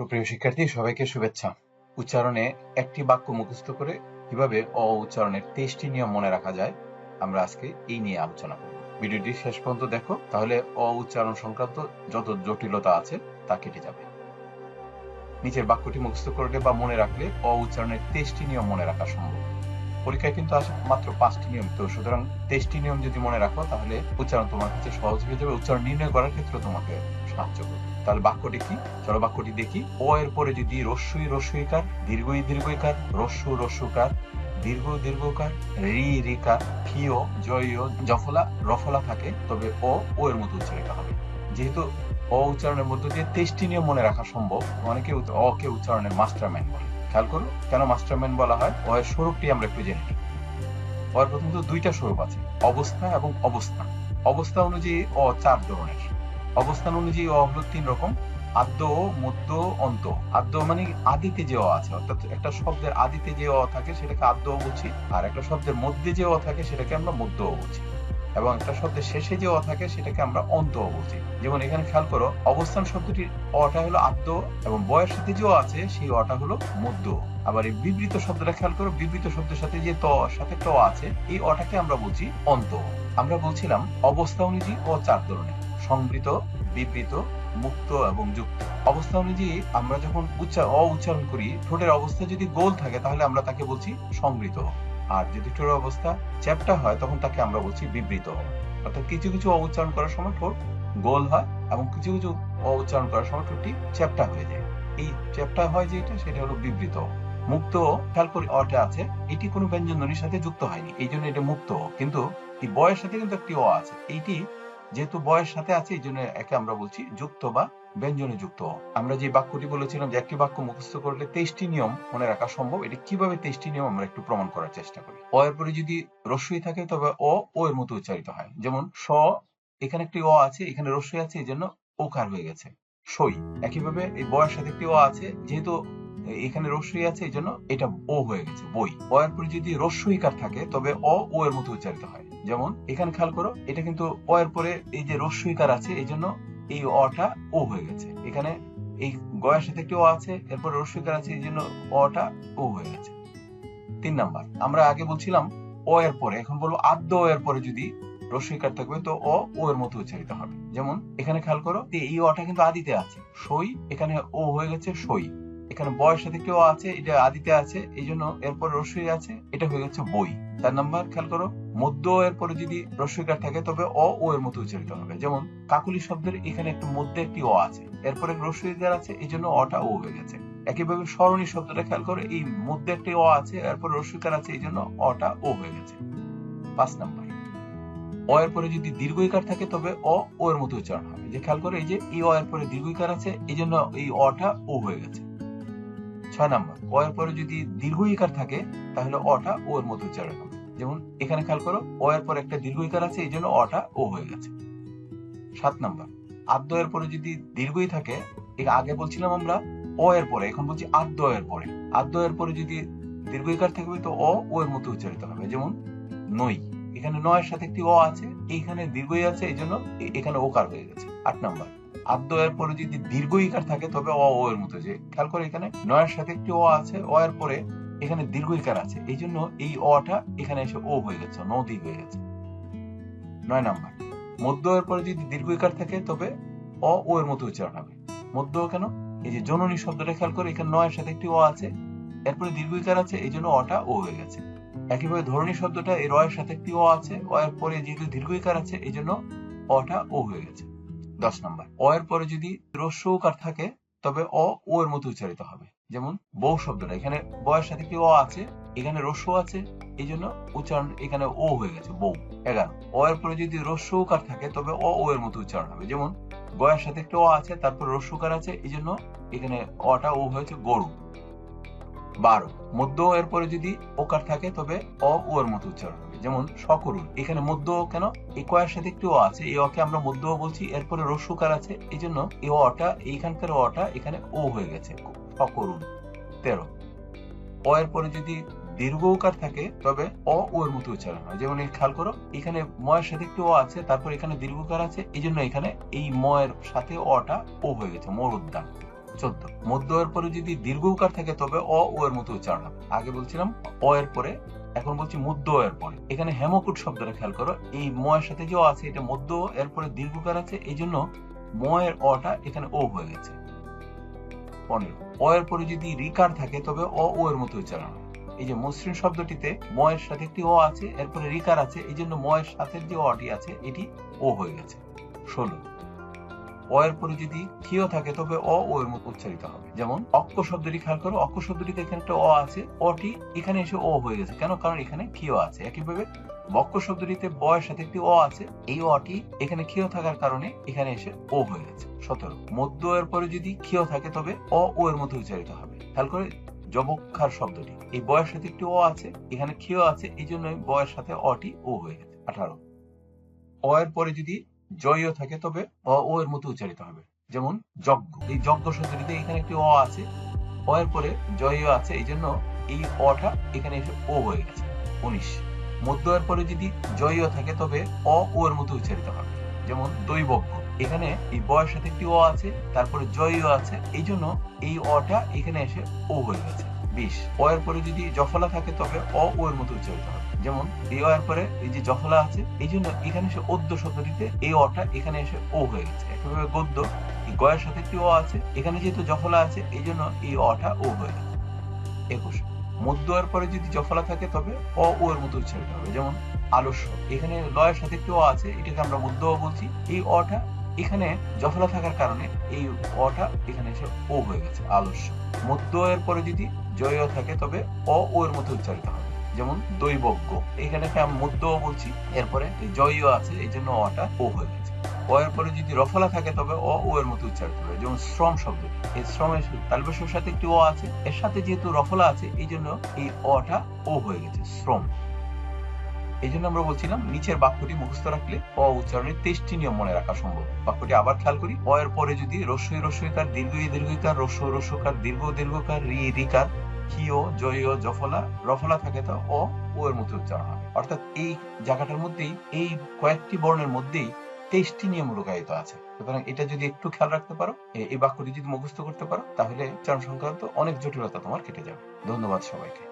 সুপ্রিয় শিক্ষার্থী, সবাইকে শুভেচ্ছা। উচ্চারণে একটি বাক্য মুখস্থ করে কিভাবে অ উচ্চারণের 23টি নিয়ম মনে রাখা যায়, আমরা আজকে এই নিয়ে আলোচনা করব। ভিডিওটি শেষ পর্যন্ত দেখো, তাহলে অ উচ্চারণ সংক্রান্ত যত জটিলতা আছে তা কেটে যাবে। নিচের বাক্যটি মুখস্থ করলে বা মনে রাখলে অ উচ্চারণের 23টি নিয়ম মনে রাখা সম্ভব। পরীক্ষায় কিন্তু আসে মাত্র 5টি নিয়ম, তো সুতরাং 23টি নিয়ম যদি মনে রাখো তাহলে উচ্চারণ তোমার কাছে সহজ হয়ে যাবে। উচ্চারণ নির্ণয় করার ক্ষেত্রে তোমাকে সাহায্য করবে। তাহলে বাক্যটি কি? চলো বাক্যটি দেখি। ও এর পরে যদি রস্যই রস্যইকার, দীর্ঘই দীর্ঘইকার, রস্যু রস্যুকার, দীর্ঘ দীর্ঘকার, রি রিকার, ক্ষীয় জয় জফলা রফলা থাকে, তবে ও এর মতো উচ্চারিত হবে। যেহেতু অ উচ্চারণের মধ্য দিয়ে 23টি নিয়ম মনে রাখা সম্ভব, অনেকে অকে উচ্চারণের মাস্টারম্যান বলে। খেয়াল করো কেন মাস্টারম্যান বলা হয়। অ এর স্বরূপটি আমরা একটু জেনে নিই। অ এর প্রথমত দুইটা স্বরূপ আছে, অবস্থা এবং অবস্থান। অবস্থা অনুযায়ী অ 4 ধরনের, অবস্থান অনুযায়ী অ হলো 3 রকম: আদ্য, মধ্য, অন্ত। আদ্য মানে আদিতে যে অ আছে, অর্থাৎ একটা শব্দের আদিতে যে অ থাকে সেটাকে আদ্য বলছি, আর একটা শব্দের মধ্যে যে অ থাকে সেটাকে আমরা মধ্য বলছি, এবং একটা শব্দের শেষে যে অ থাকে সেটাকে আমরা অন্ত বলছি। যেমন এখানে খেয়াল করো, অবস্থান শব্দটির অটা হলো আদ্য এবং বয়ের সাথে যে অ আছে সেই অটা হলো মধ্য। আবার এই বিবৃত শব্দটা খেয়াল করো, বিবৃত শব্দের সাথে যে ত সাথে ট আছে এই অটাকে আমরা বলছি অন্ত। আমরা বলছিলাম অবস্থা অনুযায়ী ও 4 ধরনের: সংবৃত, বিবৃত, মুক্ত এবং যুক্ত। অবস্থা অনুযায়ী আমরা যখন উচ্চারণ করি, ঠোঁটের অবস্থা যদি গোল থাকে তাহলে আমরা তাকে বলছি সংবৃত, আর যদি ঠোঁটের অবস্থা চ্যাপ্টা হয় তখন তাকে আমরা বলছি বিবৃত। অর্থাৎ কিছু কিছু উচ্চারণ করার সময় ঠোঁট গোল হয় এবং কিছু কিছু উচ্চারণ করার সময় ঠোঁটটি চ্যাপ্টা হয়ে যায়। এই চ্যাপ্টা হয় যেটা, সেটা হলো বিবৃত। মুক্ত খেয়াল করে অটা আছে, এটি কোনো ব্যঞ্জন ধ্বনির সাথে যুক্ত হয়নি, এই জন্য এটা মুক্ত। কিন্তু এই বয়ের সাথে কিন্তু একটি অ আছে, এইটি যেহেতু বয়ের সাথে আছে এই জন্য একে আমরা বলছি যুক্ত বা ব্যঞ্জনে যুক্ত। আমরা যে বাক্যটি বলেছিলাম যে একটি বাক্য মুখস্থ করলে 23টি নিয়ম মনে রাখা সম্ভব, এটি কিভাবে 23টি নিয়ম আমরা একটু প্রমাণ করার চেষ্টা করি। অ এর পরে যদি রস্যই থাকে তবে ও এর মতো উচ্চারিত হয়। যেমন স, এখানে একটি অ আছে, এখানে রস্যই আছে, এই জন্য ওকার হয়ে গেছে সই। একইভাবে এই বয়ের সাথে একটি অ আছে, যেহেতু এখানে রস্যই আছে এই জন্য এটা ও হয়ে গেছে বই। অ এর পরে যদি রস্যইকার থাকে তবে ও এর মতো উচ্চারিত হয়। যেমন এখানে খেয়াল করো, এটা কিন্তু অ এর পরে এই যে রস্যইকার আছে এই জন্য এই অটা ও হয়ে গেছে। এখানে এই গয়ের সাথে একটি অ আছে, এরপর রস্যইকার আছে এই জন্য অটা ও হয়ে গেছে। 3 নাম্বার, আমরা আগে বলছিলাম অ এর পরে, এখন বলবো আদ্য এর পরে যদি রস্যইকার থাকবে তো ও এর মতো উচ্চারিত হবে। যেমন এখানে খেয়াল করো, এই অটা কিন্তু আদিতে আছে সই, এখানে ও হয়ে গেছে সই। এখানে বয়ের সাথে কেউ আছে, এটা আদিতে আছে এই জন্য এরপর রস্যই আছে, এটা হয়ে গেছে বই। 4 নাম্বার, খেয়াল করো, মধ্য এর পরে যদি রস্যইকার থাকে তবে ও এর মতো উচ্চারিত হবে। যেমন কাকুলি শব্দের এখানে একটু মধ্যে একটি অ আছে, এরপরে রস্যইকার আছে এই জন্য অটা ও হয়ে গেছে। একইভাবে সরণী শব্দটা খেয়াল করে, এই মধ্যে একটি অ আছে, এরপর রস্যইকার আছে এই জন্য অটা ও হয়ে গেছে। 5 নাম্বার, অ এর পরে যদি দীর্ঘইকার থাকে তবে ও এর মতো উচ্চারণ হবে। যে খেয়াল করে, এই যে এই অ এর পরে দীর্ঘইকার আছে এই জন্য এই অটা ও হয়ে গেছে। 6 নাম্বার, অ এর পরে যদি দীর্ঘইকার থাকে তাহলে অটা ও এর মতো উচ্চারণ হবে। যেমন এখানে খেয়াল করো, অ এর পরে একটা দীর্ঘইকার আছে এই জন্য অটা ও হয়ে গেছে। 7 নাম্বার, আদ্য এর পরে যদি দীর্ঘই থাকে, আগে বলছিলাম আমরা অ এর পরে, এখন বলছি আদ্য এর পরে। আদ্য এর পরে যদি দীর্ঘইকার থাকবে তো ও এর মতো উচ্চারিত হবে। যেমন নই, এখানে নয়ের সাথে একটি অ আছে, এইখানে দীর্ঘই আছে এই জন্য এখানে ওকার হয়ে গেছে। 8 নাম্বার, আদ্য এর পরে যদি দীর্ঘইকার থাকে তবে ও এর মতো। যে খেয়াল করে, এখানে নয়ের সাথে একটি অ আছে, অ এর পরে এখানে দীর্ঘইকার আছে এই জন্য এই অটা এখানে এসে ও হয়ে গেছে, নদী হয়ে গেছে। 9 নাম্বার, মধ্য এর পরে যদি দীর্ঘইকার থাকে তবে ও এর মতো উচ্চারণ হবে। মধ্য কেন? এই যে জননী শব্দটা খেয়াল করে, এখানে নয়ের সাথে একটি অ আছে, এরপরে দীর্ঘইকার আছে এই জন্য অটা ও হয়ে গেছে। একইভাবে ধরনী শব্দটা এই রয়ের সাথে একটি অ আছে, অ এর পরে যেহেতু দীর্ঘইকার আছে এই জন্য অটা ও হয়ে গেছে। 10 নাম্বার, অ এর পরে যদি রস্যৌকার থাকে তবে ও এর মতো উচ্চারিত হবে। যেমন বউ শব্দটা, এখানে বয়ের সাথে একটি অ আছে, এখানে রস্য আছে এই জন্য উচ্চারণ এখানে ও হয়ে গেছে বউ। 11, অ এর পরে যদি রস্যৌকার থাকে তবে ও এর মতো উচ্চারণ হবে। যেমন গয়ের সাথে একটি অ আছে, তারপর রস্যকার আছে এই জন্য এখানে অটা ও হয়েছে গরু। 12, মধ্য এর পরে যদি ওকার থাকে তবে ও এর মতো উচ্চারণ হবে। যেমন সকরুণ, এখানে মধ্য কেন? এই কয়ের সাথে একটি অ আছে, এই অকে আমরা মধ্য বলছি, এরপরে রস্যকার আছে এই জন্য এই অটা, এইখানকার অটা এখানে ও হয়ে গেছে সকরুণ। 13, অ এর পরে যদি দীর্ঘকার থাকে তবে ও এর মতো উচ্চারণ হয়। যেমন খেয়াল করো, এখানে ময়ের সাথে একটি অ আছে, তারপর এখানে দীর্ঘকার আছে এই জন্য এখানে এই ময়ের সাথে অটা ও হয়ে গেছে, মোর উদ্যান। 14। মধ্য এর পরে যদি দীর্ঘ উকার থাকে তবে অ ও এর মতো উচ্চারণ হবে। আগে বলছিলাম অ এর পরে, এখন বলছি মধ্য এর পরে। এখানে হেমকূট শব্দটা খেয়াল করো, এই ম এর সাথে যে অ আছে এটা মধ্য এর পরে দীর্ঘকার আছে, এই জন্য ম এর অটা এখানে ও হয়ে গেছে। 15। অ এর পরে যদি রিকার থাকে তবে অ ও এর মতো উচ্চারণ হবে। এই যে মসৃণ শব্দটিতে ম এর সাথে একটি অ আছে, এরপরে রিকার আছে, এই জন্য ম এর সাথে যে অটি আছে এটি ও হয়ে গেছে। 16। অ এর পরে যদি ক্ষীয় থাকে তবে অ ও এর মতো উচ্চারিত হবে। যেমন অক্ষ শব্দটি খেয়াল করো, অক্ষ শব্দটিতে এখানে একটা অ আছে, অটি এখানে এসে ও হয়ে গেছে। কেন? কারণ এখানে ক্ষীয় আছে। একইভাবে বক্ষ শব্দটিতে ব এর সাথে একটি অ আছে, এই অটি এখানে ক্ষীয় থাকার কারণে এখানে এসে ও হয়ে গেছে। 17। মধ্য এর পরে যদি ক্ষীয় থাকে তবে অ ও এর মতো উচ্চারিত হবে। খেয়াল করে যবক্ষার শব্দটি, এই ব এর সাথে একটি ও আছে, এখানে ক্ষীয় আছে, এই জন্য ব এর সাথে অটি ও হয়ে গেছে। 18। অ এর পরে যদি জয় থাকে তবে অ ও এর মতো উচ্চারিত হবে। যেমন যজ্ঞ, এই যজ্ঞ শব্দটিতে এখানে একটি অ আছে, অ এর পরে জয় আছে, এই জন্য এই অটা এখানে এসে ও হয়ে গেছে। 19। মধ্য এর পরে যদি জয় থাকে তবে অ ও এর মতো উচ্চারিত হবে। যেমন দৈবজ্ঞ, এখানে এই ব এর সাথে একটি অ আছে, তারপরে জয় আছে, এই জন্য এই অটা এখানে এসে ও হয়ে গেছে। 20। অ এর পরে যদি জফলা থাকে তবে অ ও এর মতো উচ্চারিত হবে। যেমন এই অ এর পরে এই যে জফলা আছে, এই জন্য এখানে এসে অদ্য শব্দটিতে এই অটা এখানে এসে ও হয়ে গেছে। একইভাবে গদ্য, এই গ এর সাথে একটি অ আছে, এখানে যেহেতু জফলা আছে, এই জন্য এই অটা ও হয়ে গেছে। 21। মধ্য এর পরে যদি জফলা থাকে তবে অ ও এর মতো উচ্চারিত হবে। যেমন আলস্য, এখানে ল এর সাথে একটি অ আছে, এটাকে আমরা মধ্য অ বলছি, এই অটা এখানে জফলা থাকার কারণে এই অটা এখানে এসে ও হয়ে গেছে, আলস্য। মধ্য এর পরে যদি জয় থাকে তবে অ ও এর মতো উচ্চারিত হবে। যেমন দৈবজ্ঞ, এখানে আমি মধ্য অ বলছি, এরপরে জয় আছে, এই জন্য অটা ও হয়ে গেছে। অ এর পরে যদি রফলা থাকে তবে অ ও এর মতো উচ্চারিত হবে। যেমন শ্রম শব্দ, এই শ্রমের তালবেশের সাথে একটি অ আছে, এর সাথে যেহেতু রফলা আছে, এই জন্য এই অটা ও হয়ে গেছে, শ্রম। এই জন্য আমরা বলছিলাম নিচের বাক্যটি মুখস্থ রাখলে অ উচ্চারণের 23টি নিয়ম মনে রাখা সম্ভব। বাক্যটি আবার খেয়াল করি। অ এর পরে যদি রস্বই রস্বইকার, দীর্ঘ ই দীর্ঘইকার, রস্ব রস্যকার, দীর্ঘ দীর্ঘকার, রি রিকার, ক্ষীয় জয় জফলা রফলা থাকে তো অ ও এর মতো উচ্চারণ হবে। অর্থাৎ এই জায়গাটার মধ্যেই, এই কয়েকটি বর্ণের মধ্যেই 23টি নিয়ম লুকায়িত আছে। সুতরাং এটা যদি একটু খেয়াল রাখতে পারো, এই বাক্যটি যদি মুখস্থ করতে পারো, তাহলে উচ্চারণ সংক্রান্ত অনেক জটিলতা তোমার কেটে যাবে। ধন্যবাদ সবাইকে।